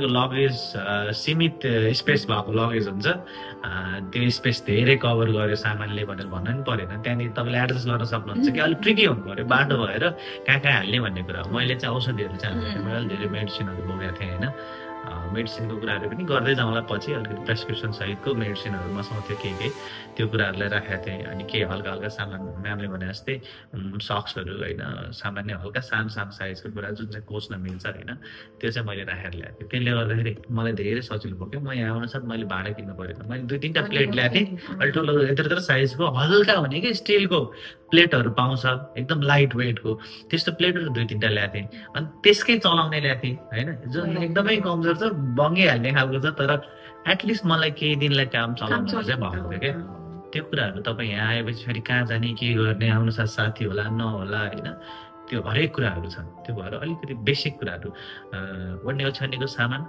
Luggage सीमित space भएको luggage हुन्छ, त्यो स्पेस धेरै कभर गर्यो सामानले भनेर भन्नु नि परेन। त्यहाँनिर तपाईँले एडजस्ट गर्न सक्नुहुन्छ कि अलिक ट्रिकी हुनु पऱ्यो बाटो भएर कहाँ कहाँ हाल्ने भन्ने कुरा। मैले चाहिँ औषधिहरू चाहिँ हाल्दिनँ, मैले धेरै मेडिसिनहरू बोकेको थिएँ होइन। मेडिसिनको कुराहरू पनि गर्दै जाउँला पछि, अलिकति प्रेसक्रिप्सन सहितको मेडिसिनहरू मसँग थियो के त्यो कुराहरूलाई राखेको थिएँ। अनि केही हल्का हल्का सामान म्यामले भने जस्तै सक्सहरू होइन, सामान्य हल्का सानो सानो साइजको कुरा जुन चाहिँ कोच्न मिल्छ होइन, त्यो चाहिँ मैले राखेर ल्याएको थिएँ। त्यसले गर्दाखेरि मलाई धेरै सजिलो भयो क्या। म यहाँ आउन साथ मैले भाँडा किन्नु परेन, मैले 2-3टा प्लेट ल्याएको थिएँ। अलि ठुलो यत्रो साइजको हल्का भनेकै स्टिलको प्लेटहरू पाउँछ एकदम लाइट वेटको, त्यस्तो प्लेटहरू 2-3टा ल्याएको थिएँ। अनि त्यसकै चलाउने ल्याएको थिएँ होइन, जुन एकदमै कमजोर छ, बङ्गिहाल्ने खालको छ, तर एटलिस्ट मलाई केही दिनलाई काम चलाउनु चाहिँ भएको थियो क्या। त्यो कुराहरू तपाईँ यहाँ आएपछि फेरि कहाँ जाने के गर्ने, आउनु साथ साथी होला नहोला होइन, त्यो हरेक कुराहरू छन्। त्यो भएर अलिकति बेसिक कुराहरू ओड्ने ओछ्याउनेको सामान